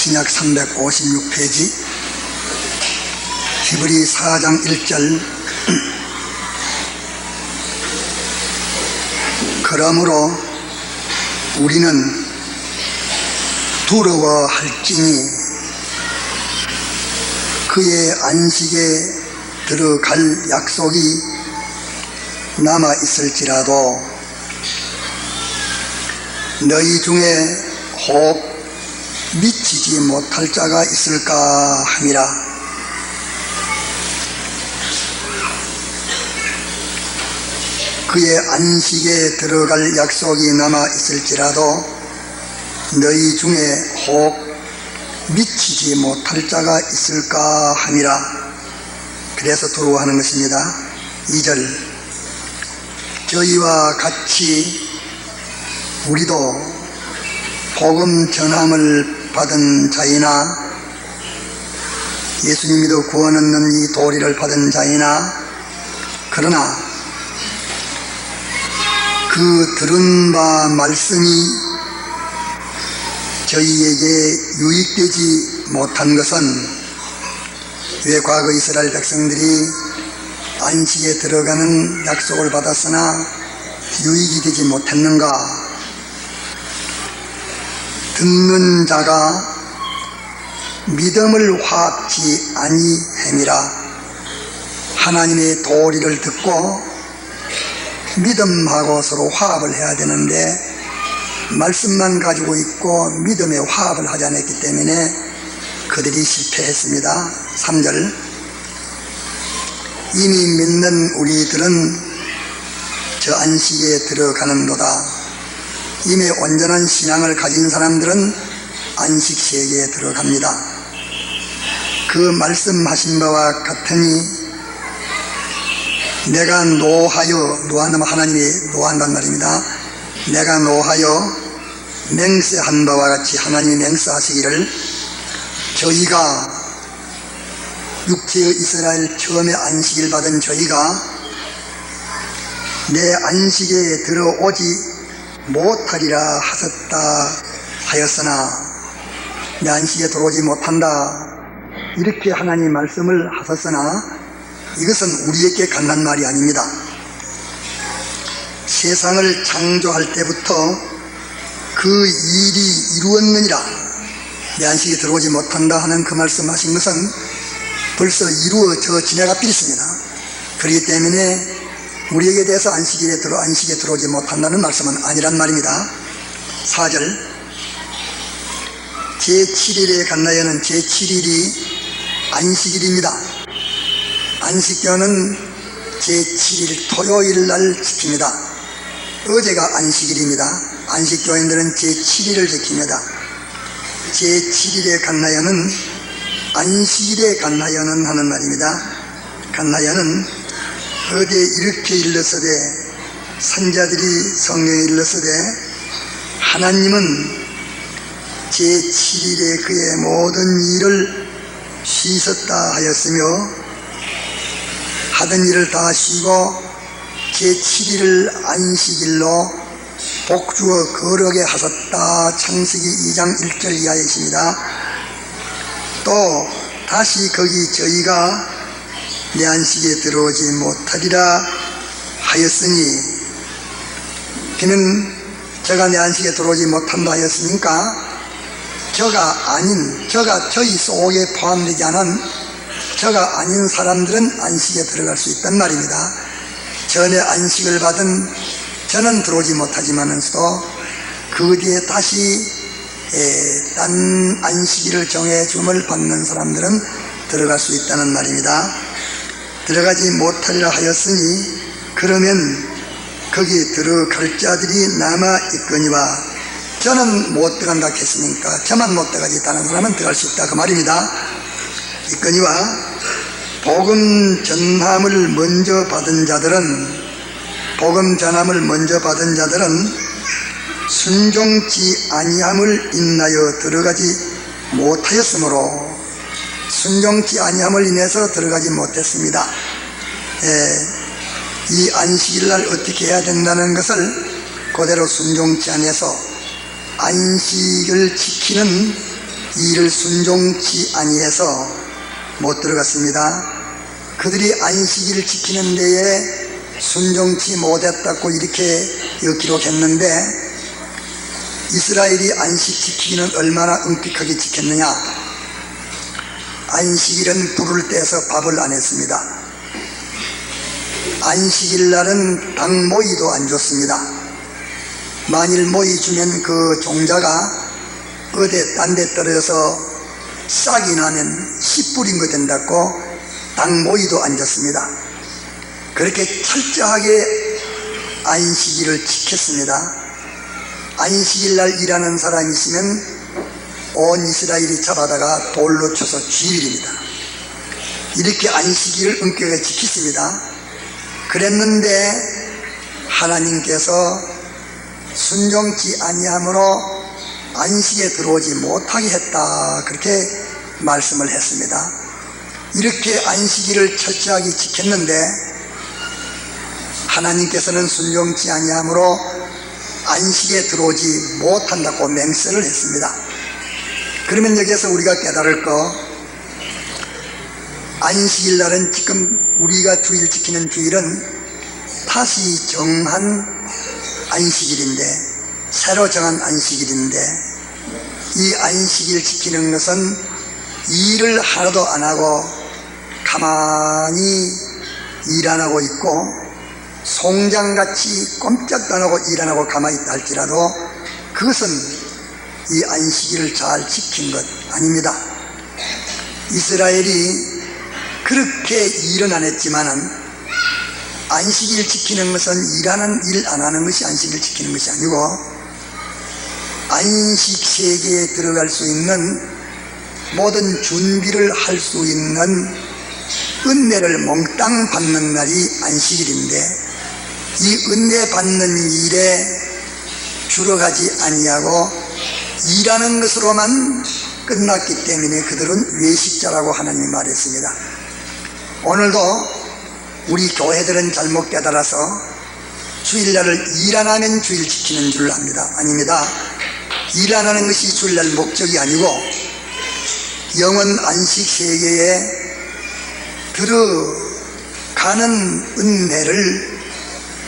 신약 356페이지 히브리 4장 1절 그러므로 우리는 두려워할지니 그의 안식에 들어갈 약속이 남아 있을지라도 너희 중에 혹 미치지 못할 자가 있을까 함이라. 그의 안식에 들어갈 약속이 남아 있을지라도 너희 중에 혹 미치지 못할 자가 있을까 함이라. 그래서 두려워하는 것입니다. 2절 저희와 같이 우리도 복음 전함을 받은 자이나 예수님 믿어 구원 얻는 이 도리를 받은 자이나 그러나 그 들은 바 말씀이 저희에게 유익되지 못한 것은 왜 과거 이스라엘 백성들이 안식에 들어가는 약속을 받았으나 유익이 되지 못했는가? 듣는 자가 믿음을 화합지 아니함이라. 하나님의 도리를 듣고 믿음하고 서로 화합을 해야 되는데 말씀만 가지고 있고 믿음에 화합을 하지 않았기 때문에 그들이 실패했습니다. 3절 이미 믿는 우리들은 저 안식에 들어가는도다. 이미 온전한 신앙을 가진 사람들은 안식 세계에 들어갑니다. 그 말씀하신 바와 같으니 내가 노하여, 노하면 하나님이 노한단 말입니다. 내가 노하여 맹세한 바와 같이 하나님이 맹세하시기를 저희가 육체의 이스라엘 처음에 안식을 받은 저희가 내 안식에 들어오지 못하리라 하셨다 하였으나 내 안식에 들어오지 못한다 이렇게 하나님 말씀을 하셨으나 이것은 우리에게 관한 말이 아닙니다. 세상을 창조할 때부터 그 일이 이루었느니라. 내 안식에 들어오지 못한다 하는 그 말씀하신 것은 벌써 이루어져 지내가 있습니다. 그렇기 때문에 우리에게 대해서 안식에 들어오지 못한다는 말씀은 아니란 말입니다. 4절 제7일에 간나여는 제7일이 안식일입니다. 안식교는 제7일 토요일 날 지킵니다. 어제가 안식일입니다. 안식교인들은 제7일을 지킵니다. 제7일에 간나여는 안식일에 간나여는 하는 말입니다. 간나여는 어디에 이렇게 일렀으되 선자들이 성경에 일렀으되 하나님은 제7일에 그의 모든 일을 쉬셨다 하였으며 하던 일을 다 쉬고 제7일을 안식일로 복주어 거룩하게 하셨다. 창세기 2장 1절 이하에 있습니다. 또 다시 거기 저희가 내 안식에 들어오지 못하리라 하였으니 그는 저가 내 안식에 들어오지 못한다 하였으니까 저가 저희 속에 포함되지 않은 저가 아닌 사람들은 안식에 들어갈 수 있단 말입니다. 전에 안식을 받은 저는 들어오지 못하지만서도 그 뒤에 다시 딴 안식일을 정해줌을 받는 사람들은 들어갈 수 있다는 말입니다. 들어가지 못하리라 하였으니 그러면 거기에 들어갈 자들이 남아 있거니와 저는 못 들어간다 했으니까 저만 못 들어가지 다른 사람은 들어갈 수 있다 그 말입니다. 있거니와 복음 전함을 먼저 받은 자들은 순종치 아니함을 인하여 들어가지 못하였으므로 순종치 아니함을 인해서 들어가지 못했습니다. 이 안식일날 어떻게 해야 된다는 것을 그대로 순종치 않아서 안식을 지키는 이를 순종치 아니해서 못 들어갔습니다. 그들이 안식일을 지키는 데에 순종치 못했다고 이렇게 기록했는데, 이스라엘이 안식 지키기는 얼마나 엄격하게 지켰느냐. 안식일은 불을 떼서 밥을 안 했습니다. 안식일 날은 닭 모이도 안 줬습니다. 만일 모이 주면 그 종자가 어디 딴 데 떨어져서 싹이 나면 씨 뿌린 거 된다고 닭 모이도 안 줬습니다. 그렇게 철저하게 안식일을 지켰습니다. 안식일 날 일하는 사람이 있으면 온 이스라엘이 잡아다가 돌로 쳐서 죽입니다. 이렇게 안식일을 엄격하게 지켰습니다. 그랬는데 하나님께서 순종치 아니함으로 안식에 들어오지 못하게 했다, 그렇게 말씀을 했습니다. 이렇게 안식일을 철저하게 지켰는데 하나님께서는 순종치 아니함으로 안식에 들어오지 못한다고 맹세를 했습니다. 그러면 여기에서 우리가 깨달을 거, 안식일 날은 지금 우리가 주일 지키는 주일은 다시 정한 안식일인데, 새로 정한 안식일인데, 이 안식일 지키는 것은 일을 하나도 안 하고 가만히 일 안 하고 있고 송장같이 꼼짝도 안 하고 일 안 하고 가만히 있다 할지라도 그것은 이 안식일을 잘 지킨 것 아닙니다. 이스라엘이 그렇게 일은 안 했지만은 안식일 지키는 것은 일하는 일 안 하는 것이 안식일 지키는 것이 아니고, 안식 세계에 들어갈 수 있는 모든 준비를 할 수 있는 은혜를 몽땅 받는 날이 안식일인데, 이 은혜 받는 일에 줄어가지 아니하고 일하는 것으로만 끝났기 때문에 그들은 외식자라고 하나님이 말했습니다. 오늘도 우리 교회들은 잘못 깨달아서 주일날을 일 안 하면 주일 지키는 줄 압니다. 아닙니다. 일 안 하는 것이 주일날 목적이 아니고 영원 안식 세계에 들어가는 은혜를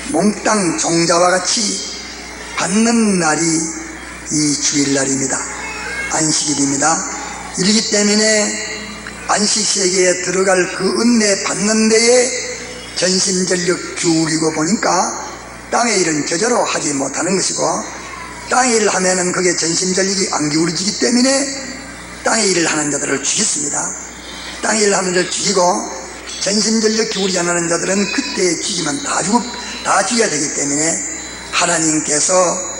몽땅 종자와 같이 받는 날이 이 주일날입니다. 안식일입니다. 이러기 때문에 안식 세계에 들어갈 그 은혜 받는 데에 전심전력 기울이고 보니까 땅의 일은 저절로 하지 못하는 것이고, 땅의 일을 하면은 그게 전심전력이 안 기울어지기 때문에 땅의 일을 하는 자들을 죽였습니다. 땅의 일을 하는 자를 죽이고 전심전력 기울이지 않는 자들은 그때 죽이면 다 죽여야 되기 때문에 하나님께서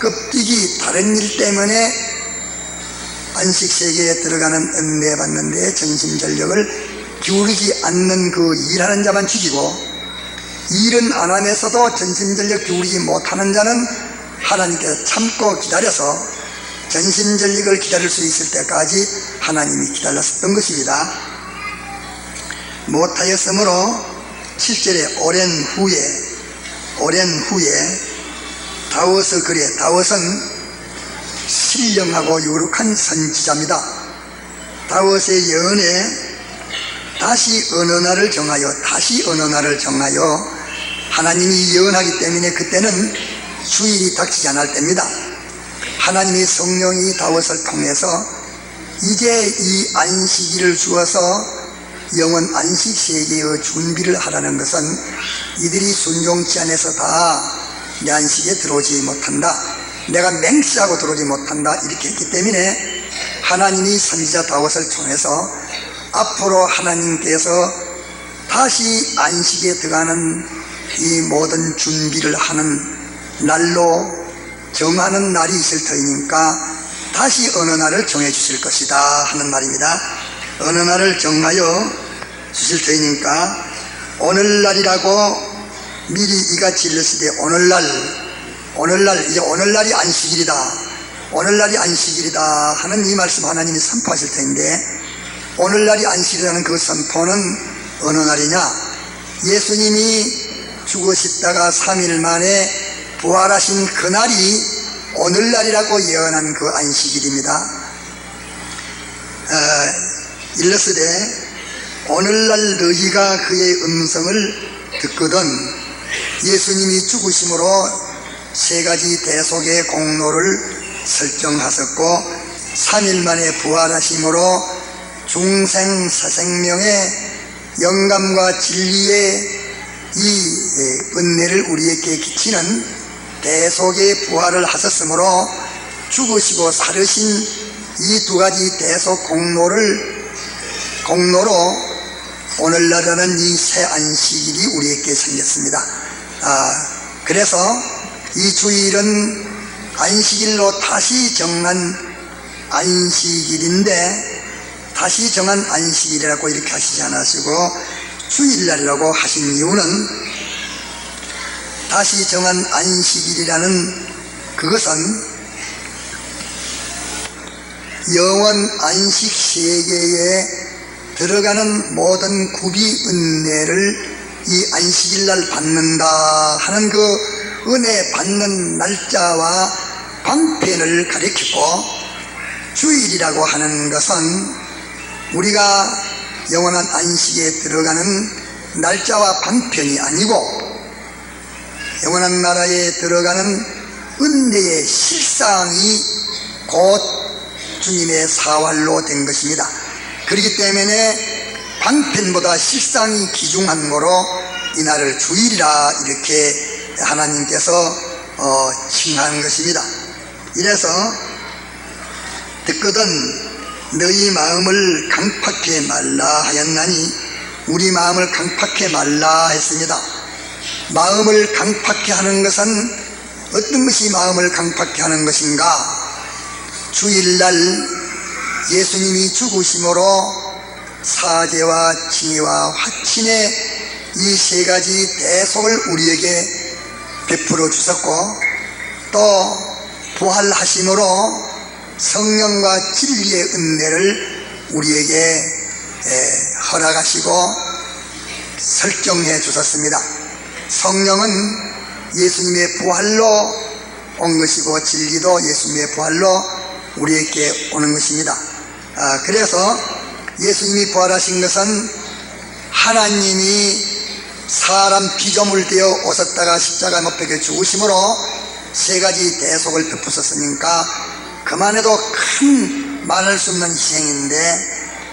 껍데기 다른 일 때문에 안식세계에 들어가는 은혜 받는 데 전심전력을 기울이지 않는 그 일하는 자만 죽이고, 일은 안 하면서도 전심전력 기울이지 못하는 자는 하나님께서 참고 기다려서 전심전력을 기다릴 수 있을 때까지 하나님이 기다렸었던 것입니다. 못하였으므로 7절에 오랜 후에 다윗의 글에, 다윗은 신령하고 유력한 선지자입니다. 다윗의 예언에 다시 어느 날을 정하여 하나님이 예언하기 때문에 그때는 주일이 닥치지 않을 때입니다. 하나님이 성령이 다윗을 통해서 이제 이 안식일을 주어서 영원 안식 세계의 준비를 하라는 것은 이들이 순종치 않아서 다 내 안식에 들어오지 못한다, 내가 맹세하고 들어오지 못한다, 이렇게 했기 때문에 하나님이 선지자 다윗을 통해서 앞으로 하나님께서 다시 안식에 들어가는 이 모든 준비를 하는 날로 정하는 날이 있을 터이니까 다시 어느 날을 정해 주실 것이다 하는 말입니다. 어느 날을 정하여 주실 터이니까 오늘날이라고 미리 이같이 일렀으되 오늘날 이제 오늘날이 안식일이다, 오늘날이 안식일이다 하는 이 말씀 하나님이 선포하실 텐데, 오늘날이 안식이라는 그 선포는 어느 날이냐? 예수님이 죽으셨다가 3일 만에 부활하신 그날이 오늘날이라고 예언한 그 안식일입니다. 일렀으되 오늘날 너희가 그의 음성을 듣거든 예수님이 죽으심으로 세 가지 대속의 공로를 설정하셨고 3일 만에 부활하심으로 중생 사생명의 영감과 진리의 이 은혜를 우리에게 끼치는 대속의 부활을 하셨으므로 죽으시고 살으신 이 두 가지 대속 공로로 오늘날에는 이 새 안식일이 우리에게 생겼습니다. 그래서 이 주일은 안식일로 다시 정한 안식일인데 다시 정한 안식일이라고 이렇게 하시지 않으시고 주일날이라고 하신 이유는 다시 정한 안식일이라는 그것은 영원 안식 세계에 들어가는 모든 구비 은혜를 이 안식일날 받는다 하는 그 은혜 받는 날짜와 방편을 가리키고 주일이라고 하는 것은 우리가 영원한 안식에 들어가는 날짜와 방편이 아니고 영원한 나라에 들어가는 은혜의 실상이 곧 주님의 사활로 된 것입니다. 그렇기 때문에 방편보다 실상이 귀중한 거로 이날을 주일이라 이렇게 하나님께서 칭한 것입니다. 이래서 듣거든 너희 마음을 강팍해 말라 하였나니 우리 마음을 강팍해 말라 했습니다. 마음을 강팍해 하는 것은 어떤 것이 마음을 강팍해 하는 것인가? 주일날 예수님이 죽으심으로 사죄와 칭의와 화친의 이 세 가지 대속을 우리에게 베풀어 주셨고 또 부활하심으로 성령과 진리의 은혜를 우리에게 허락하시고 설정해 주셨습니다. 성령은 예수님의 부활로 온 것이고 진리도 예수님의 부활로 우리에게 오는 것입니다. 그래서 예수님이 부활하신 것은 하나님이 사람 피조물 되어 오셨다가 십자가 못 박혀 죽으심으로 세 가지 대속을 베푸셨으니까 그만해도 큰 말할 수 없는 희생인데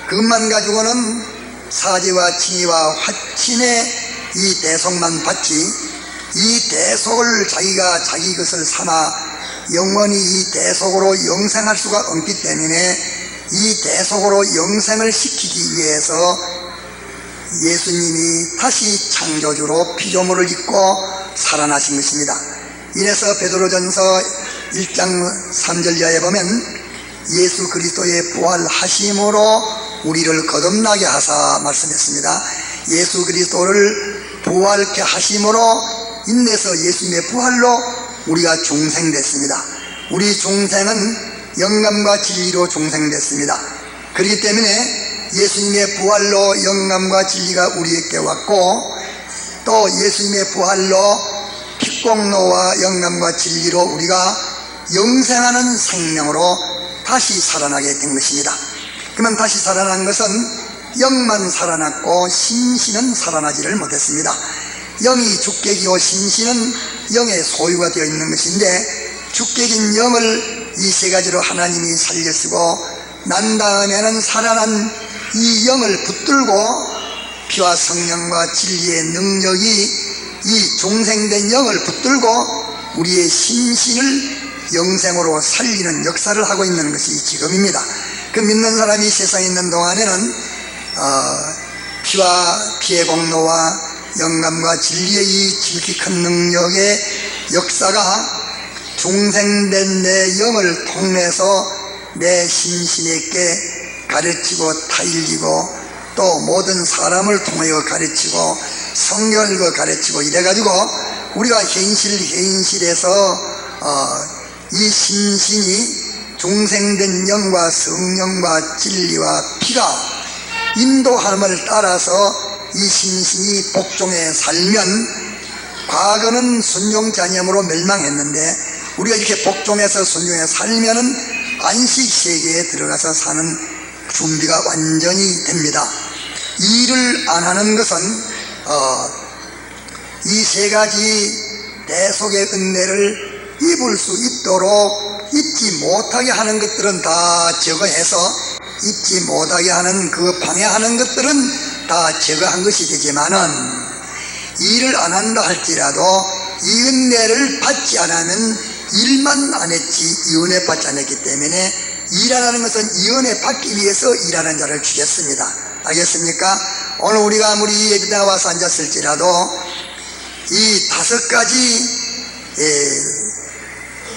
그것만 가지고는 사죄와 칭의와 화친의 이 대속만 받지 이 대속을 자기가 자기 것을 삼아 영원히 이 대속으로 영생할 수가 없기 때문에 이 대속으로 영생을 시키기 위해서 예수님이 다시 창조주로 피조물을 입고 살아나신 것입니다. 이래서 베드로전서 1장 3절 이하에 보면 예수 그리스도의 부활하심으로 우리를 거듭나게 하사 말씀했습니다. 예수 그리스도를 부활케 하심으로 인내서 예수님의 부활로 우리가 중생됐습니다. 우리 중생은 영감과 진리로 중생됐습니다. 그렇기 때문에 예수님의 부활로 영감과 진리가 우리에게 왔고 또 예수님의 부활로 빛공로와 영감과 진리로 우리가 영생하는 생명으로 다시 살아나게 된 것입니다. 그러면 다시 살아난 것은 영만 살아났고 신신은 살아나지를 못했습니다. 영이 주객이요 신신은 영의 소유가 되어 있는 것인데 주객인 영을 이 세 가지로 하나님이 살려쓰고 난 다음에는 살아난 이 영을 붙들고 피와 성령과 진리의 능력이 이 중생된 영을 붙들고 우리의 신신을 영생으로 살리는 역사를 하고 있는 것이 지금입니다. 그 믿는 사람이 세상에 있는 동안에는 피의 공로와 영감과 진리의 이 지극히 큰 능력의 역사가 중생된 내 영을 통해서 내 신신에게 가르치고 타일리고 또 모든 사람을 통하여 가르치고 성경을 가르치고 이래가지고 우리가 현실에서 이 신신이 중생된 영과 성령과 진리와 피가 인도함을 따라서 이 신신이 복종에 살면 과거는 순종자념으로 멸망했는데 우리가 이렇게 복종해서 순종해 살면은 안식세계에 들어가서 사는 준비가 완전히 됩니다. 이 일을 안 하는 것은 이 세 가지 대속의 은혜를 입을 수 있도록 입지 못하게 하는 것들은 다 제거해서 입지 못하게 하는 그 방해하는 것들은 다 제거한 것이 되지만은 일을 안 한다 할지라도 이 은혜를 받지 않으면 일만 안 했지 이 은혜 받지 않았기 때문에 일하는 것은 이 은혜 받기 위해서 일하는 자를 주겠습니다. 알겠습니까? 오늘 우리가 아무리 예배 나와서 앉았을지라도 이 5가지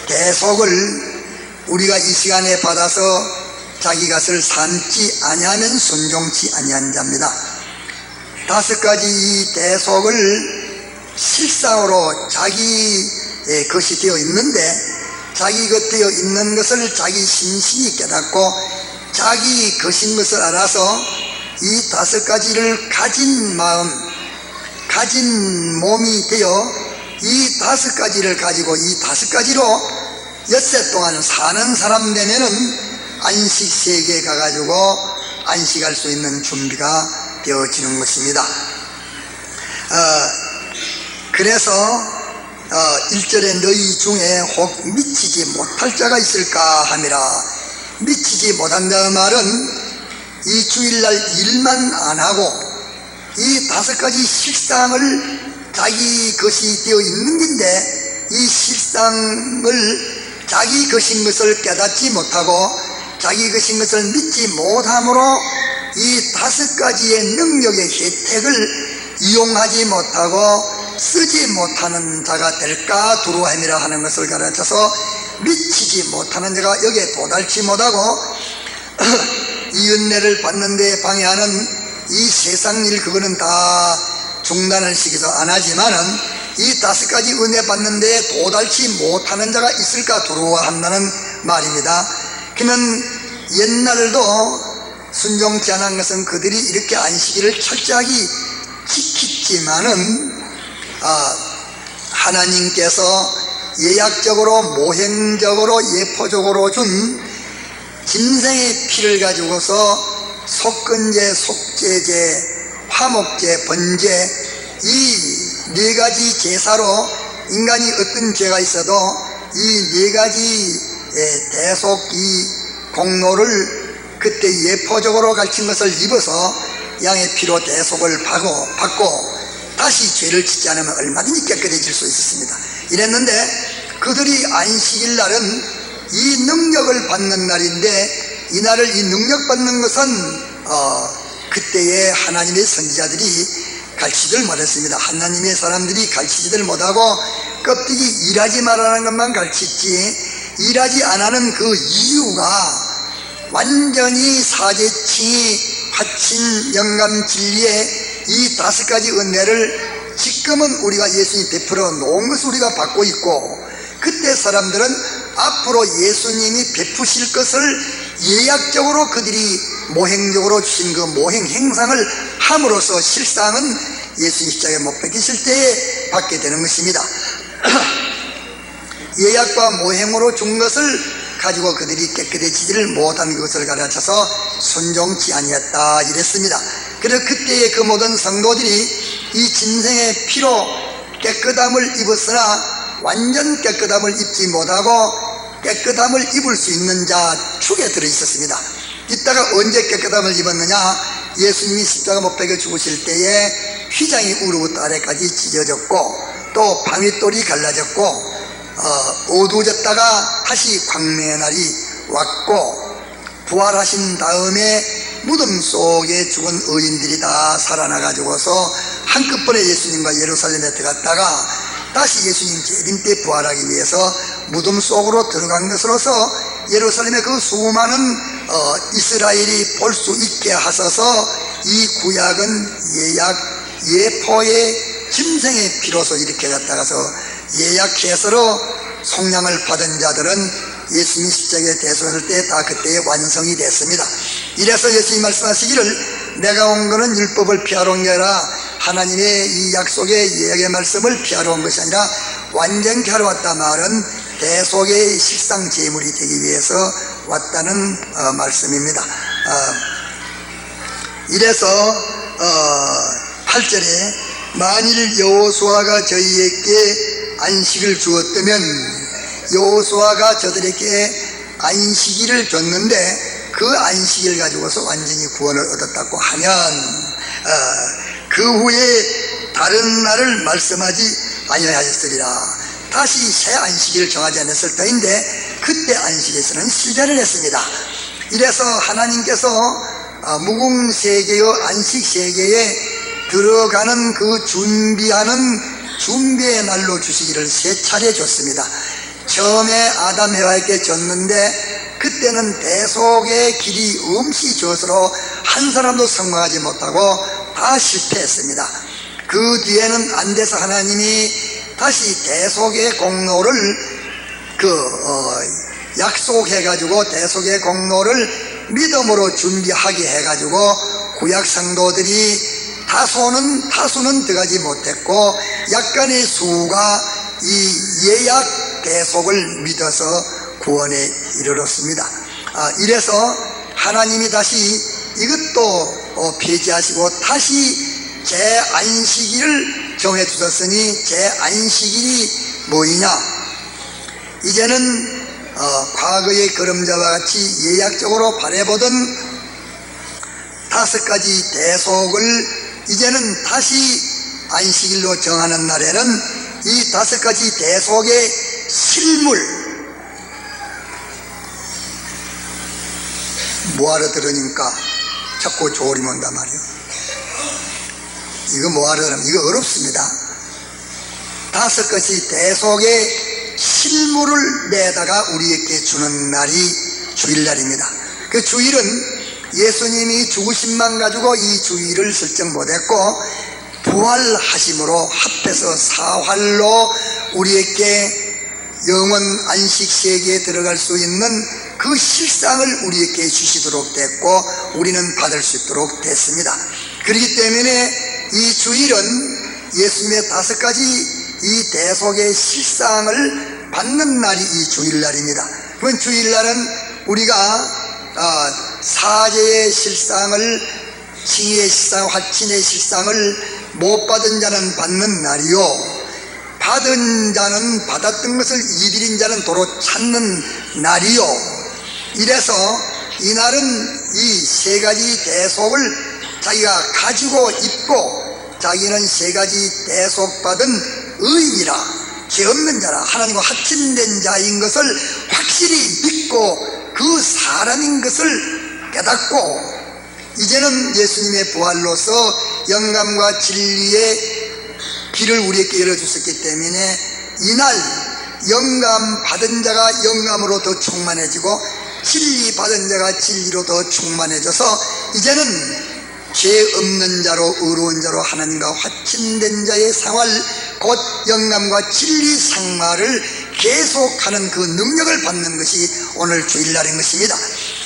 대속을 우리가 이 시간에 받아서 자기 것을 삼지 아니하면 순종치 아니한 자입니다. 5가지 이 대속을 실상으로 자기 것이 되어 있는데 자기 것 되어 있는 것을 자기 신신이 깨닫고 자기 것인 것을 알아서 이 5가지를 가진 마음 가진 몸이 되어 이 5가지를 가지고 이 5가지로 엿새 동안 사는 사람 되면은 안식 세계에 가가지고 안식할 수 있는 준비가 되어지는 것입니다. 그래서 1절에 너희 중에 혹 미치지 못할 자가 있을까 함이라. 미치지 못한다는 말은 이 주일날 일만 안 하고 이 5가지 실상을 자기 것이 되어 있는 건데 이 실상을 자기 것인 것을 깨닫지 못하고 자기 것인 것을 믿지 못함으로 이 5가지의 능력의 혜택을 이용하지 못하고 쓰지 못하는 자가 될까 두루함이라 하는 것을 가르쳐서 미치지 못하는 자가 여기에 도달치 못하고 이 은혜를 받는 데 방해하는 이 세상 일 그거는 다 중단을 시켜서 안 하지만은 이 5가지 은혜 받는 데 도달치 못하는 자가 있을까 두려워한다는 말입니다. 그러면 옛날도 순종치 않은 것은 그들이 이렇게 안식일을 철저하게 지켰지만은 하나님께서 예약적으로 모행적으로 예포적으로 준 짐승의 피를 가지고서 속건제, 속죄제, 화목제, 번제 이 4가지 제사로 인간이 어떤 죄가 있어도 이 4가지 대속 이 공로를 그때 예포적으로 가르친 것을 입어서 양의 피로 대속을 받고 다시 죄를 짓지 않으면 얼마든지 깨끗해질 수 있었습니다. 이랬는데 그들이 안식일 날은 이 능력을 받는 날인데 이 날을 이 능력 받는 것은 그때의 하나님의 선지자들이 가르치지를 못했습니다. 하나님의 사람들이 가르치지를 못하고 껍데기 일하지 말라는 것만 가르쳤지 일하지 않는 그 이유가 완전히 사제칭이 화친 영감 진리의 이 5가지 은혜를 지금은 우리가 예수님이 베풀어 놓은 것을 우리가 받고 있고 그때 사람들은 앞으로 예수님이 베푸실 것을 예약적으로 그들이 모행적으로 주신 그 모행 행상을 함으로써 실상은 예수님 십자가에 못 박히실 때에 받게 되는 것입니다. 예약과 모행으로 준 것을 가지고 그들이 깨끗해지지를 못한 것을 가르쳐서 순종치 아니했다 이랬습니다. 그래서 그때의 그 모든 성도들이 이 짐승의 피로 깨끗함을 입었으나 완전 깨끗함을 입지 못하고 깨끗함을 입을 수 있는 자 축에 들어있었습니다. 이따가 언제 깨끗함을 입었느냐? 예수님이 십자가 못 박혀 죽으실 때에 휘장이 위로부터 아래까지 찢어졌고 또 방윗돌이 갈라졌고 어두워졌다가 다시 광명의 날이 왔고 부활하신 다음에 무덤 속에 죽은 의인들이 다 살아나가지고서 한꺼번에 예수님과 예루살렘에 들어갔다가 다시 예수님 재림 때 부활하기 위해서 무덤 속으로 들어간 것으로서 예루살렘의 그 수많은 이스라엘이 볼 수 있게 하셔서 이 구약은 예포의 짐승의 피로서 이렇게 갖다가서 예약해서로 속량을 받은 자들은 예수님이 십자가에 대속할 때 다 그때에 완성이 됐습니다. 이래서 예수님이 말씀하시기를 내가 온 것은 율법을 피하러 온 게 아니라 하나님의 이 약속의 예약의 말씀을 피하러 온 것이 아니라 완전케 하러 왔다 말은 대속의 실상 제물이 되기 위해서 왔다는 말씀입니다. 이래서 8절에 만일 여호수아가 저희에게 안식을 주었다면, 여호수아가 저들에게 안식일을 줬는데 그 안식일 가지고서 완전히 구원을 얻었다고 하면 그 후에 다른 날을 말씀하지 아니하였으리라. 다시 새 안식일을 정하지 않았을 터인데 그때 안식에서는 실패를 했습니다. 이래서 하나님께서 무궁세계의 안식세계에 들어가는 그 준비의 날로 주시기를 세 차례 줬습니다. 처음에 아담 해와에게 줬는데 그때는 대속의 길이 음시 젖으로 한 사람도 성공하지 못하고 다 실패했습니다. 그 뒤에는 안 돼서 하나님이 다시 대속의 공로를 약속해가지고 대속의 공로를 믿음으로 준비하게 해가지고 구약 성도들이 다수는 들어가지 못했고 약간의 수가 이 예약 대속을 믿어서 구원에 이르렀습니다. 이래서 하나님이 다시 이것도 폐지하시고 다시 제 안식일을 정해 주셨으니 제 안식일이 뭐이냐? 이제는 과거의 그림자와 같이 예약적으로 바라보던 5가지 대속을 이제는 다시 안식일로 정하는 날에는 이 5가지 대속의 실물, 뭐하러 들으니까 자꾸 조림 온단 말이에요. 이거 뭐하러 들으면 이거 어렵습니다. 5가지 대속의 실물을 내다가 우리에게 주는 날이 주일날입니다. 그 주일은 예수님이 죽으심만 가지고 이 주일을 설정 못했고 부활하심으로 합해서 사활로 우리에게 영원 안식 세계에 들어갈 수 있는 그 실상을 우리에게 주시도록 됐고 우리는 받을 수 있도록 됐습니다. 그렇기 때문에 이 주일은 예수님의 5가지 이 대속의 실상을 받는 날이 이 주일날입니다. 그건 주일날은 우리가 사죄의 실상을, 칭의의 실상, 화친의 실상을 못 받은 자는 받는 날이요, 받은 자는 받았던 것을 이들인 자는 도로 찾는 날이요. 이래서 이날은 이 3가지 대속을 자기가 가지고 있고 자기는 3가지 대속받은 의인이라, 죄 없는 자라, 하나님과 합친된 자인 것을 확실히 믿고 그 사람인 것을 깨닫고 이제는 예수님의 부활로서 영감과 진리의 길을 우리에게 열어주셨기 때문에 이날 영감 받은 자가 영감으로 더 충만해지고 진리 받은 자가 진리로 더 충만해져서 이제는 죄 없는 자로 의로운 자로 하나님과 화친된 자의 생활, 곧 영감과 진리 생활을 계속하는 그 능력을 받는 것이 오늘 주일날인 것입니다.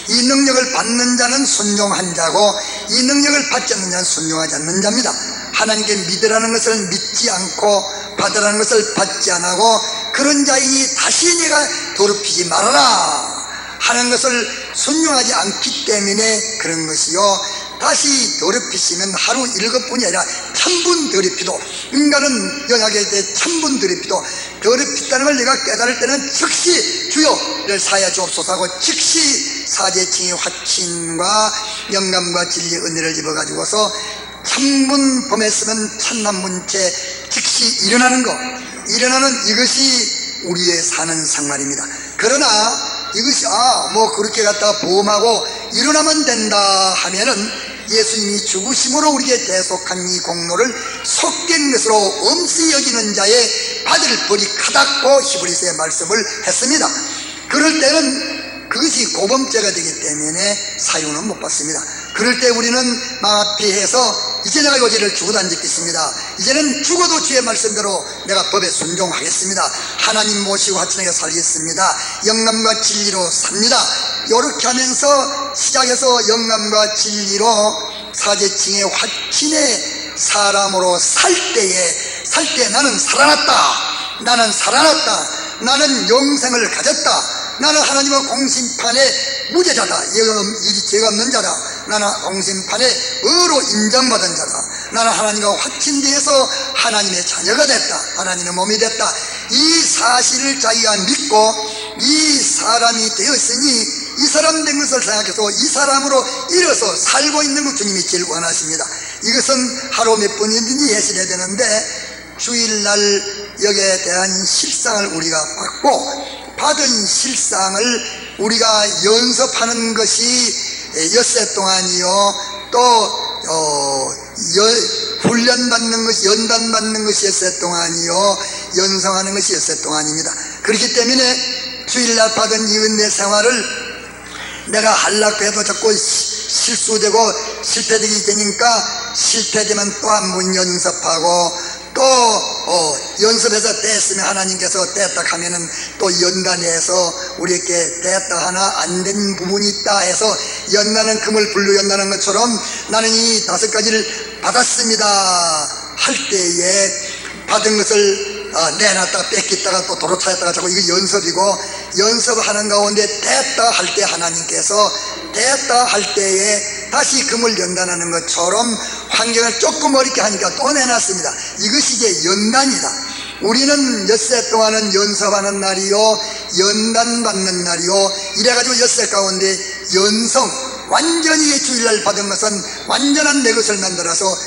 이 능력을 받는 자는 순종한 자고 이 능력을 받지 않는 자는 순종하지 않는 자입니다. 하나님께 믿으라는 것을 믿지 않고 받으라는 것을 받지 않고 그런 자이니 다시 내가 더럽히지 말아라 하는 것을 순종하지 않기 때문에 그런 것이요, 다시 더럽히시면 하루 7분이 아니라 1000분 더럽히도, 인간은 연약할 때 1000분 더럽히도 더럽혔다는 걸 내가 깨달을 때는 즉시 주여를 사하여 주옵소서 하고 즉시 사죄칭의 화친과 영감과 진리의 은혜를 입어가지고서 1000분 범했으면 1000만분째 즉시 일어나는 것, 일어나는 이것이 우리의 사는 생활입니다. 그러나 이것이 뭐 그렇게 갖다 보험하고 일어나면 된다 하면은 예수님이 죽으심으로 우리에게 대속한 이 공로를 속된 것으로 엄시 여기는 자의 받을 벌이 크다고 히브리서의 말씀을 했습니다. 그럴 때는 그것이 고범죄가 되기 때문에 사유는 못 받습니다. 그럴 때 우리는 마피해서 이제 내가 요죄를 죽어도 안 짓겠습니다. 이제는 죽어도 주의 말씀대로 내가 법에 순종하겠습니다. 하나님 모시고 화친하게 살겠습니다. 영감과 진리로 삽니다. 이렇게 하면서 시작해서 영감과 진리로 사죄칭의 화친의 사람으로 살 때 나는 살아났다. 나는 살아났다. 나는 영생을 가졌다. 나는 하나님의 공심판에 무죄자다. 이 죄가 없는 자다. 나는 공심판에 의로 인정받은 자다. 나는 하나님과 확신되어서 하나님의 자녀가 됐다. 하나님의 몸이 됐다. 이 사실을 자기가 믿고 이 사람이 되었으니 이 사람 된 것을 생각해서 이 사람으로 일어서 살고 있는 것 주님이 제일 원하십니다. 이것은 하루 몇 번이든지 예시해야 되는데 주일날 여기에 대한 실상을 우리가 받고 받은 실상을 우리가 연습하는 것이 엿새 동안이요 또 훈련받는 것이 연단받는 것이 엿새 동안이요 연성하는 것이 엿새 동안입니다. 그렇기 때문에 주일날 받은 이 은혜 생활을 내가 하려고 해도 자꾸 실수되고 실패되기 되니까 실패되면 또 한 번 연습하고 또 연습해서 됐으면 하나님께서 됐다 하면은 또 연단해서 우리에게 됐다 하나 안 된 부분이 있다 해서 연단은 금을 불로 연단한 것처럼 나는 이 5가지를 받았습니다 할 때에 받은 것을 내놨다가 뺏겼다가 또 도로 찾았다가 자꾸 이거 연습이고 연습하는 가운데 됐다 할 때 하나님께서 됐다 할 때에 다시 금을 연단하는 것처럼 환경을 조금 어렵게 하니까 또 내놨습니다. 이것이 이제 연단이다. 우리는 엿새 동안은 연습하는 날이요 연단받는 날이요 이래가지고 엿새 가운데 연성 완전히 주일날 받은 것은 완전한 내 것을 만들어서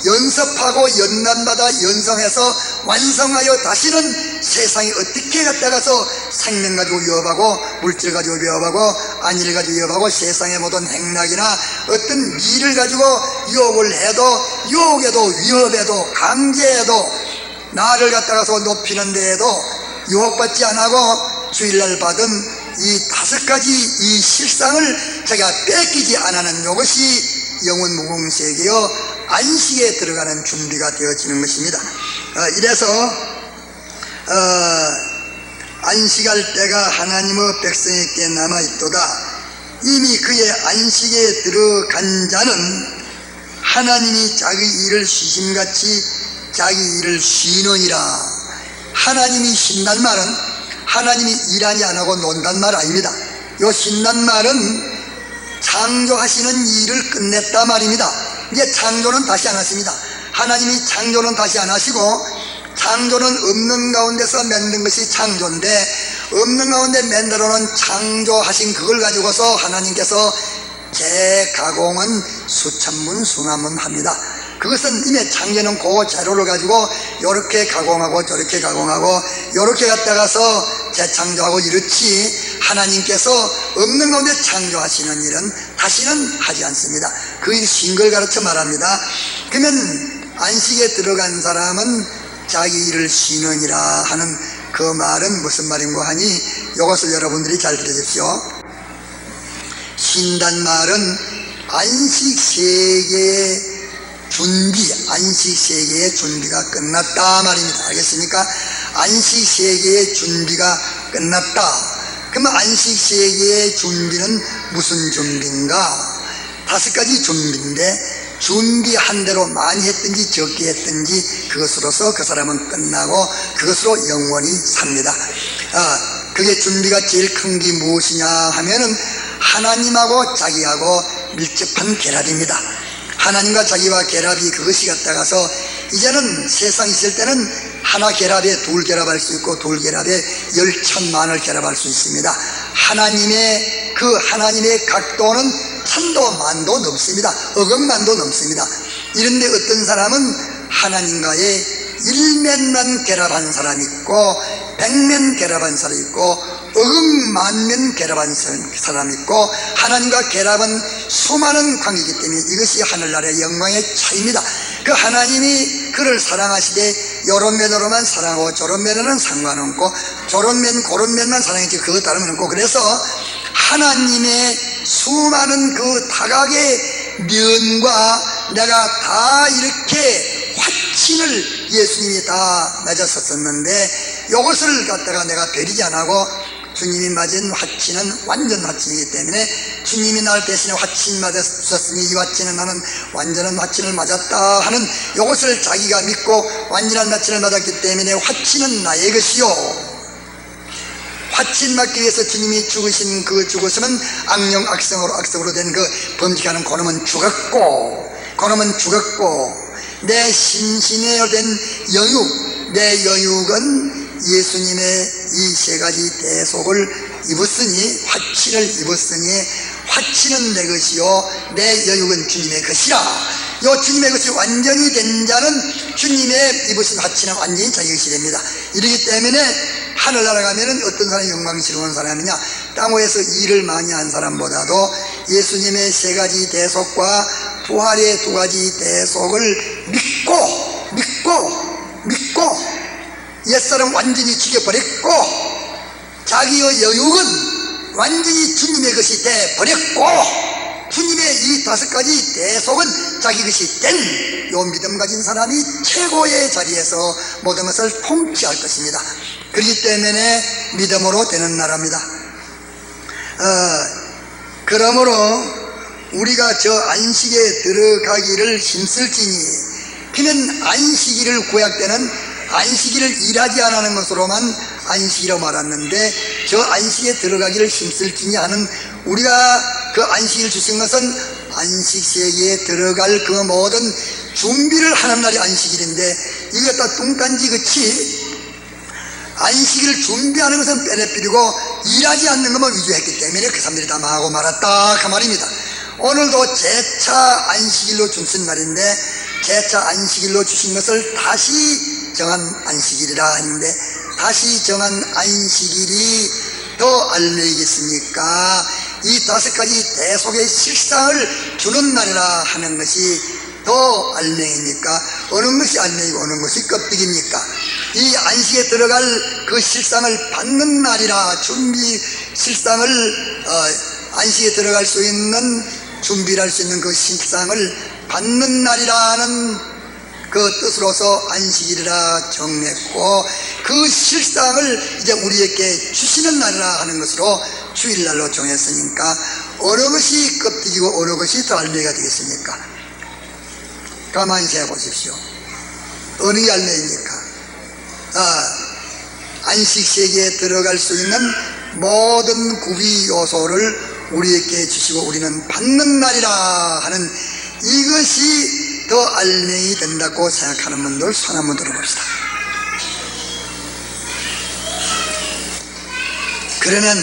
연습하고 연단받아 연성해서 완성하여 다시는 세상이 어떻게 갔다가서 생명 가지고 위협하고 물질 가지고 위협하고 안위를 가지고 위협하고 세상의 모든 행락이나 어떤 일을 가지고 유혹을 해도 유혹에도 위협에도 강제해도 나를 갖다가서 높이는 데에도 유혹받지 않고 주일날 받은 이 5가지 이 실상을 자기가 뺏기지 않는 이것이 영원 무궁세계여 안식에 들어가는 준비가 되어지는 것입니다. 이래서 안식할 때가 하나님의 백성에게 남아있도다. 이미 그의 안식에 들어간 자는 하나님이 자기 일을 쉬심같이 자기 일을 쉬느니라. 하나님이 쉰단 말은 하나님이 일하니 안 하고 논단 말 아닙니다. 요 쉰단 말은 창조하시는 일을 끝냈다 말입니다. 이제 창조는 다시 안 하십니다. 하나님이 창조는 다시 안 하시고 창조는 없는 가운데서 만든 것이 창조인데 없는 가운데 만들어 놓은 창조하신 그걸 가지고서 하나님께서 재가공은 수천문 수만문 합니다. 그것은 이미 창조는 그 재료를 가지고 요렇게 가공하고 저렇게 가공하고 요렇게 갖다가서 재창조하고 이렇지 하나님께서 없는 가운데 창조하시는 일은 다시는 하지 않습니다. 그 일 쉰 걸 가르쳐 말합니다. 그러면 안식에 들어간 사람은 자기 일을 쉬느니라 하는 그 말은 무슨 말인고 하니 이것을 여러분들이 잘 들으십시오. 쉰단 말은 안식세계의 준비, 안식세계의 준비가 끝났다 말입니다. 알겠습니까? 안식세계의 준비가 끝났다. 그러면 안식세계의 준비는 무슨 준비인가? 5가지 준비인데 준비한 대로 많이 했든지 적게 했든지 그것으로서 그 사람은 끝나고 그것으로 영원히 삽니다. 그게 준비가 제일 큰 게 무엇이냐 하면은 하나님하고 자기하고 밀접한 결합입니다. 하나님과 자기와 결합이 그것이 갖다가서 이제는 세상 있을 때는 하나 결합에 둘 결합할 수 있고 둘 결합에 10,000,000을 결합할 수 있습니다. 하나님의 그 하나님의 각도는 천도 만도 넘습니다. 억억만도 넘습니다. 이런데 어떤 사람은 하나님과의 일면만 결합한 사람이 있고 백면 결합한 사람이 있고 억억만면 결합한 사람이 있고 하나님과 결합은 수많은 관계이기 때문에 이것이 하늘나라의 영광의 차이입니다. 그 하나님이 그를 사랑하시되 요런 면으로만 사랑하고 저런 면으로는 상관없고 저런 면 그런 면만 사랑했지 그것 다르면 없고 그래서 하나님의 수많은 그 다각의 면과 내가 다 이렇게 화친을 예수님이 다 맺었었는데 이것을 갖다가 내가 버리지 않고 주님이 맞은 화친은 완전 화친이기 때문에 주님이 날 대신에 화친 맞았으니 이 화친은 나는 완전한 화친을 맞았다 하는 이것을 자기가 믿고 완전한 화친을 맞았기 때문에 화친은 나의 것이요 화친 맞기 위해서 주님이 죽으신 그 죽으심은 악령 악성으로 된 그 범죄하는 그놈은 죽었고 내 심신에 된 영육, 내 영육은 예수님의 이 세 가지 대속을 입었으니, 화친을 입었으니 화친은 내 것이요 내 영육은 주님의 것이라. 요 주님의 것이 완전히 된 자는 주님의 입으신 화친은 완전히 자기 것이 됩니다. 이러기 때문에 하늘나라 가면은 어떤 사람이 영광스러운 사람이냐, 땅위에서 일을 많이 한 사람보다도 예수님의 세 가지 대속과 부활의 두 가지 대속을 믿고 옛사람 완전히 죽여버렸고 자기의 여육은 완전히 주님의 것이 돼버렸고 주님의 이 다섯 가지 대속은 자기 것이 된 요 믿음 가진 사람이 최고의 자리에서 모든 것을 통치할 것입니다. 그렇기 때문에 믿음으로 되는 나라입니다. 그러므로 우리가 저 안식에 들어가기를 힘쓸지니, 피는 안식일을 구약 때는 안식일을 일하지 않는 것으로만 안식이라고 말았는데, 저 안식에 들어가기를 힘쓸지니 하는, 우리가 그 안식일 주신 것은 안식세기에 들어갈 그 모든 준비를 하는 날이 안식일인데, 이게 다 뚱딴지 그치 안식일을 준비하는 것은 빼내버리고 일하지 않는 것만 위주했기 때문에 그 사람들이 다 망하고 말았다 그 말입니다. 오늘도 제차 안식일로 주신 날인데, 제차 안식일로 주신 것을 다시 정한 안식일이라 하는데, 다시 정한 안식일이 더 알매이겠습니까? 이 다섯 가지 대속의 실상을 주는 날이라 하는 것이 더 알맹입니까? 어느 것이 알맹이고 어느 것이 껍데기입니까? 이 안식에 들어갈 그 실상을 받는 날이라, 준비 실상을 안식에 들어갈 수 있는, 준비를 할 수 있는 그 실상을 받는 날이라는 그 뜻으로서 안식일이라 정했고, 그 실상을 이제 우리에게 주시는 날이라 하는 것으로 주일날로 정했으니까 어느 것이 껍데기고 어느 것이 더 알맹이가 되겠습니까? 가만히 생각해 보십시오. 어느 게 알맹이입니까? 안식세계에 들어갈 수 있는 모든 구비 요소를 우리에게 주시고 우리는 받는 날이라 하는, 이것이 더 알맹이 된다고 생각하는 분들 손 한번 들어봅시다. 그러면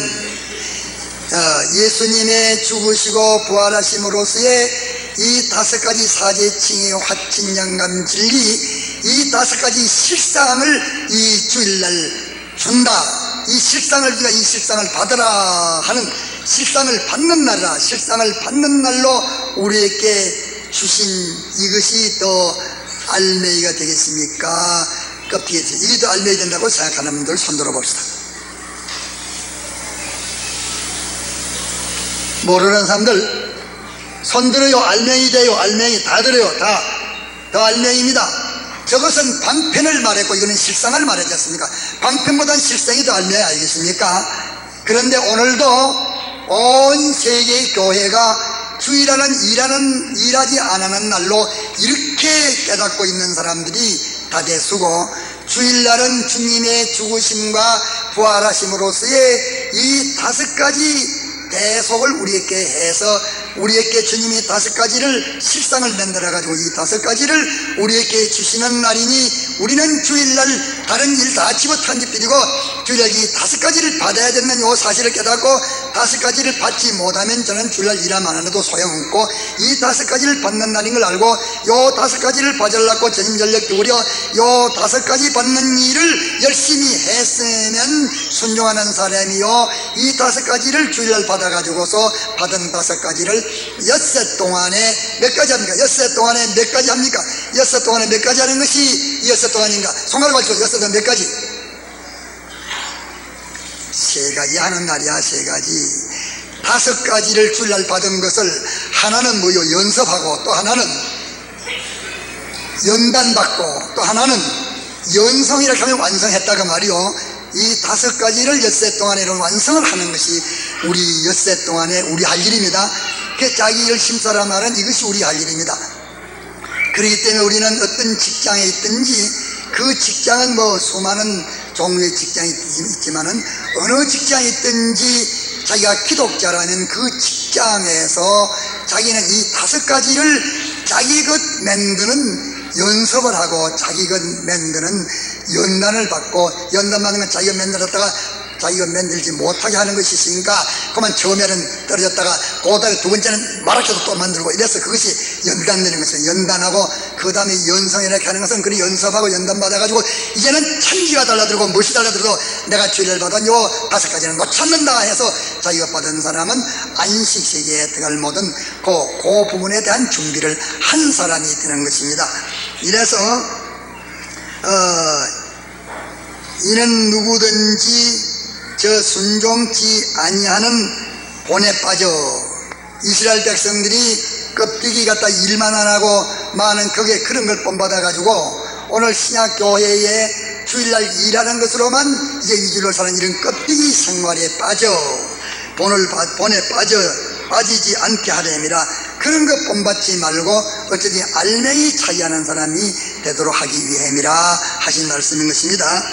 예수님의 죽으시고 부활하심으로서의 이 다섯 가지 사제칭의 화친양감 진리, 이 다섯 가지 실상을 이 주일날 준다. 이 실상을, 우리가 이 실상을 받으라 하는, 실상을 받는 날이라, 실상을 받는 날로 우리에게 주신 이것이 더 알맹이가 되겠습니까? 껍데기, 이게 더 알맹이 된다고 생각하는 분들 손 들어봅시다. 모르는 사람들 손 들어요. 알맹이 돼요. 알맹이 다 들어요. 더 알맹이입니다. 저것은 방편을 말했고 이거는 실상을 말하지 않습니까? 방편보다는 실상이 더 알맹이 아니겠습니까? 그런데 오늘도 온 세계의 교회가 주일하는 일하지 않는 날로 이렇게 깨닫고 있는 사람들이 다대수고, 주일날은 주님의 죽으심과 부활하심으로서의 이 다섯 가지 대속을 우리에게 해서, 우리에게 주님이 다섯 가지를 실상을 만들어 가지고 이 다섯 가지를 우리에게 주시는 날이니, 우리는 주일날 다른 일 다 집어던져버리고 주일날 이 다섯 가지를 받아야 된다는 요 사실을 깨닫고, 다섯 가지를 받지 못하면 저는 주일날 일하면 안 해도 소용없고, 이 다섯 가지를 받는 날인 걸 알고 요 다섯 가지를 받으려고 전심전력 기울여 요 다섯 가지 받는 일을 열심히 했으면 순종하는 사람이요, 이 다섯 가지를 주일날 받아가지고서 받은 다섯 가지를 엿새 동안에 몇 가지 합니까? 엿새 동안에 몇 가지 합니까? 엿새 동안에 몇 가지 하는 것이 엿새 동안인가? 손가락 가지고 엿새 동안 몇 가지? 세 가지 하는 날이야. 세 가지. 다섯 가지를 주일날 받은 것을 하나는 뭐요? 연습하고, 또 하나는 연단받고, 또 하나는 연성이라고 하면 완성했다가 말이요. 이 다섯 가지를 엿새 동안에 이런 완성을 하는 것이 우리 엿새 동안에 우리 할 일입니다. 그 자기 열심 써라 말은 이것이 우리 할 일입니다. 그렇기 때문에 우리는 어떤 직장에 있든지, 그 직장은 뭐 수많은 종류의 직장이 있지만은 어느 직장에 있든지 자기가 기독자라면 그 직장에서 자기는 이 5가지를 자기 것 만드는 연습을 하고 자기 것 만드는 연단을 받고, 연단 받는 건 자기가 만들었다가 자기가 만들지 못하게 하는 것이 있으니까 그만 처음에는 떨어졌다가 그다음에 두 번째는 말아쳐서 또 만들고 이래서 그것이 연단되는 것이에요. 연단하고 그 다음에 연성이라고 하는 것은 그리 연습하고 연단 받아가지고 이제는 천지가 달라들고 무엇이 달라들어도 내가 죄를 받은 요 5가지는 놓쳤는다 해서 자기가 받은 사람은 안식세계에 들어갈 모든 그 부분에 대한 준비를 한 사람이 되는 것입니다. 이래서 이는 누구든지 저 순종치 아니하는 본에 빠져, 이스라엘 백성들이 껍데기 갖다 일만 안 하고 많은 거기에 그런 걸 본받아 가지고 오늘 신약교회에 주일날 일하는 것으로만 이제 위주로 사는 이런 껍데기 생활에 빠져 본에 빠지지 않게 하려니라. 그런 거 본받지 말고 어쨌든 알맹이 차이하는 사람이 되도록 하기 위함이라 하신 말씀인 것입니다.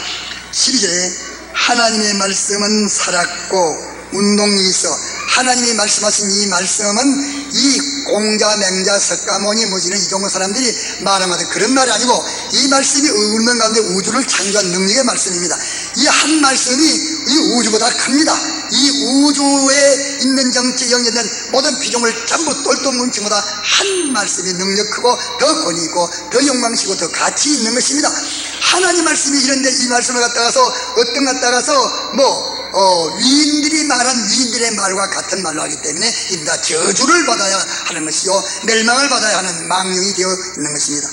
12절에 하나님의 말씀은 살았고 운동이 있어, 하나님이 말씀하신 이 말씀은 이 공자, 맹자, 석가모니 뭐지는 이 정도 사람들이 말한 것은 그런 말이 아니고 이 말씀이 운명 가운데 우주를 창조한 능력의 말씀입니다. 이 한 말씀이 이 우주보다 큽니다. 이 우주에 있는 정치 연결된 모든 비중을 전부 똘똘 뭉친보다 한 말씀이 능력 크고 더 권위 있고 더 영광시고 더 가치 있는 것입니다. 하나님 말씀이 이런데 이 말씀을 갖다가서 어떤 갖다가서 위인들이 말한 위인들의 말과 같은 말로 하기 때문에 이다 저주를 받아야 하는 것이요 멸망을 받아야 하는 망령이 되어 있는 것입니다.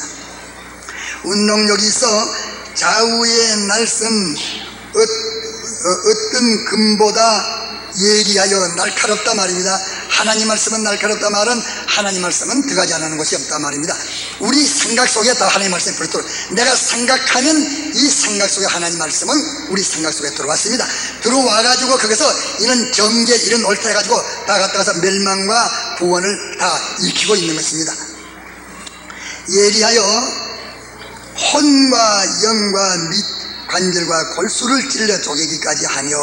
운동력이 있어 좌우의 말씀 어떤 금보다 예리하여 날카롭다 말입니다. 하나님 말씀은 날카롭다 말은 하나님 말씀은 들어가지 않는 것이 없다 말입니다. 우리 생각 속에 다 하나님 말씀이 들어오도록 내가 생각하면 이 생각 속에 하나님 말씀은 우리 생각 속에 들어왔습니다. 들어와가지고 거기서 이런 정죄 이런 옳다 해가지고 다 갖다 가서 멸망과 구원을 다 익히고 있는 것입니다. 예리하여 혼과 영과 밑 관절과 골수를 찔러 쪼개기까지 하며,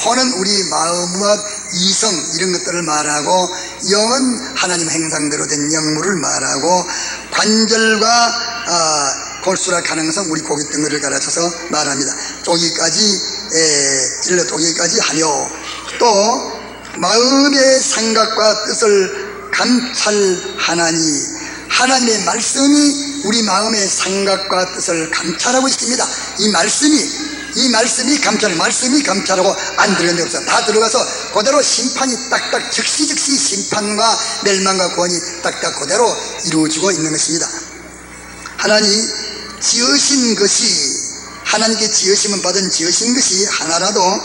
혼은 우리 마음과 이성 이런 것들을 말하고 영은 하나님 행상대로 된 영물을 말하고 관절과 골수라 하는 것은 우리 고기 덩어리를 가르쳐서 말합니다. 쪼개기까지 찔러 쪼개기까지 하며 또 마음의 생각과 뜻을 감찰하나니, 하나님의 말씀이 우리 마음의 생각과 뜻을 감찰하고 있습니다. 이 말씀이 감찰하고, 말씀이 감찰하고 안 들어간 데 없어. 다 들어가서 그대로 심판이 딱딱 즉시 심판과 멸망과 구원이 딱딱 그대로 이루어지고 있는 것입니다. 하나님 지으신 것이, 하나님께 지으심은 받은 지으신 것이 하나라도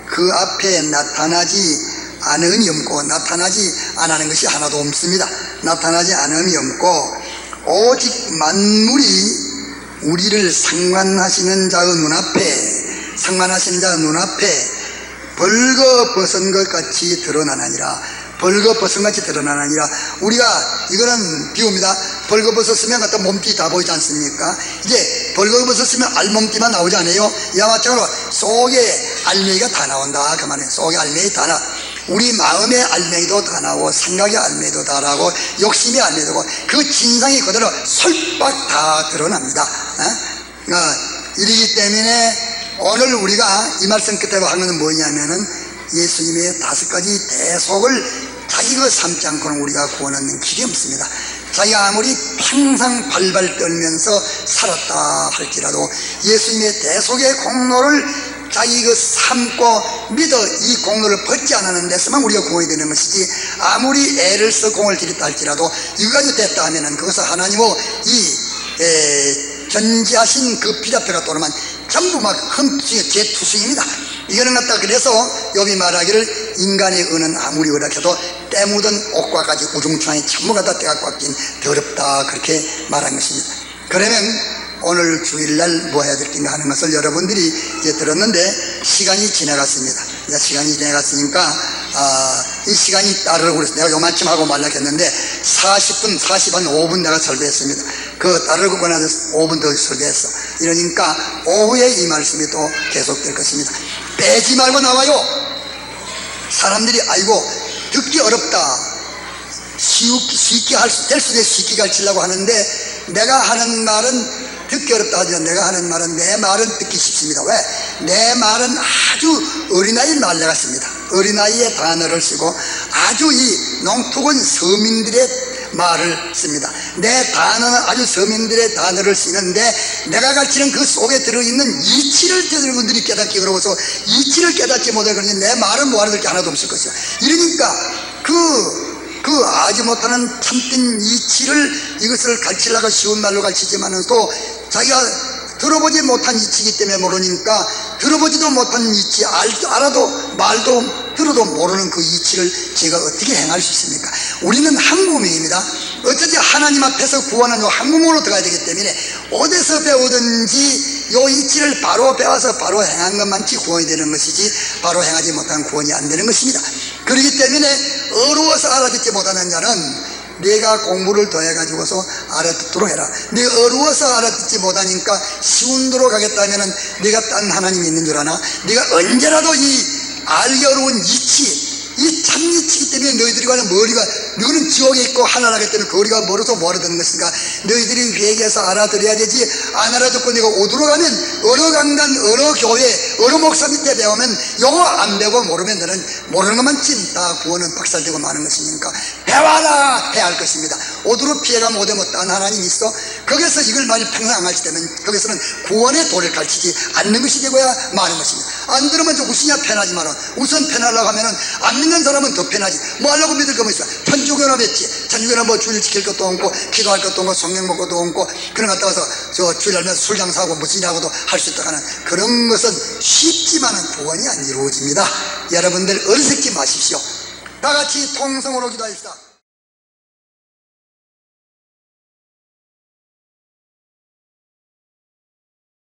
그 앞에 나타나지 않음이 없고, 나타나지 않는 것이 하나도 없습니다. 나타나지 않음이 없고 오직 만물이 우리를 상관하시는 자의 눈앞에 벌거벗은 것 같이 드러나느니라. 벌거벗은 같이 드러나느니라. 우리가 이거는 비유입니다. 벌거벗었으면 갖다 몸띠 다 보이지 않습니까? 이제 벌거벗었으면 알몸띠만 나오지 않아요? 이와 마찬가지로 속에 알맹이가 다 나온다 그 말이에요. 속에 알맹이 다 나. 우리 마음의 알맹이도 다 나오고 생각의 알맹이도 다 나오고 욕심의 알맹이도 나오고 그 진상이 그대로 솔박 다 드러납니다. 이러기 때문에 오늘 우리가 이 말씀 끝에 하는 것은 뭐냐면은 예수님의 5가지 대속을 자기가 삼지 않고는 우리가 구원하는 길이 없습니다. 자기가 아무리 평생 발발 떨면서 살았다 할지라도 예수님의 대속의 공로를 자기가 삼고 믿어 이 공로를 벗지 않는 데서만 우리가 구원이 되는 것이지, 아무리 애를 써 공을 들였다 할지라도 이거 가지고 됐다 하면은 그것은 하나님의 전지하신 그 피라표가 또는 전부 막 흠투성이 재투성입니다. 이거는 갖다 그래서 욥이 말하기를 인간의 은은 아무리 허락해도 때 묻은 옷과 같이 우중충하니 전부 갖다 때가 꽉낀 더럽다 그렇게 말한 것입니다. 그러면 오늘 주일날 뭐 해야 될 텐가 하는 것을 여러분들이 이제 들었는데 시간이 지나갔습니다. 이제 시간이 지나갔으니까 이 시간이 따르고 그래서 내가 요만큼 하고 말라고 했는데 40분, 5분 내가 설교했습니다. 그 따르고 나서 5분 더 설교했어. 이러니까 오후에 이 말씀이 또 계속될 것입니다. 빼지 말고 나와요. 사람들이 아이고 듣기 어렵다, 쉽게 될 수 있게 쉽게 가르치려고 하는데, 내가 하는 말은 듣기 어렵다 하지만 내가 하는 말은, 내 말은 듣기 쉽습니다. 왜? 내 말은 아주 어린아이 말 내가 씁니다. 어린아이의 단어를 쓰고 아주 이 농토군 서민들의 말을 씁니다. 내 단어는 아주 서민들의 단어를 쓰는데, 내가 가르치는 그 속에 들어있는 이치를 여러분들이 깨닫기 어려워서 이치를 깨닫지 못할 거니 내 말은 뭐 알아들 게 하나도 없을 것이요. 이러니까 그 아지 못하는 참된 이치를, 이것을 가르치려고 쉬운 말로 가르치지만은 또 자기가 들어보지 못한 이치이기 때문에 모르니까, 들어보지도 못한 이치, 알아도 말도 들어도 모르는 그 이치를 제가 어떻게 행할 수 있습니까? 우리는 한국민입니다. 어쩌지 하나님 앞에서 구원은 요 한국으로 들어가야 되기 때문에 어디서 배우든지 요 이치를 바로 배워서 바로 행한 것만치 구원이 되는 것이지, 바로 행하지 못한 구원이 안 되는 것입니다. 그렇기 때문에 어려워서 알아듣지 못하는 자는 네가 공부를 더 해가지고서 알아듣도록 해라. 네가 어려워서 알아듣지 못하니까 쉬운 도로 가겠다면은 네가 딴 하나님이 있는 줄 아나? 네가 언제라도 이 알기 어려운 이치, 이 참이치기 때문에 너희들이 가는 머리가, 너는 지옥에 있고 하나라기 때문에 거리가 멀어서 뭐 알아듣는 것인가? 너희들이 회개해서 알아들어야 되지. 안 알아듣고 네가 오도로 가면 어느 강단, 어느 교회, 어느 목사 밑에 배우면 요거 안 배우고 모르면 너는 모르는 것만 찐다 구원은 박살되고 마는 것이니까 배워라 해야 할 것입니다. 오도로 피해가면 오대 못한 하나님이 있어? 거기서 이걸 만일 평생 안 가르치 되면 거기서는 구원의 도를 가르치지 않는 것이 되고야 마는 것입니다. 안 들으면 저 무엇이냐 편하지 마라. 우선 편하려고 하면은 안 믿는 사람은 더 편하지. 뭐 하려고 믿을 거면 있어. 천주교나 뱉지. 천주교나 뭐 주일 지킬 것도 없고 기도할 것도 없고 성경 먹고도 없고 그런 것 갔다 와서 저 주일 알면 술 장사하고 무엇이냐고도 할 수 있다 하는 그런 것은 쉽지만은 구원이 안 이루어집니다. 여러분들 어리석지 마십시오. 다 같이 통성으로 기도합시다.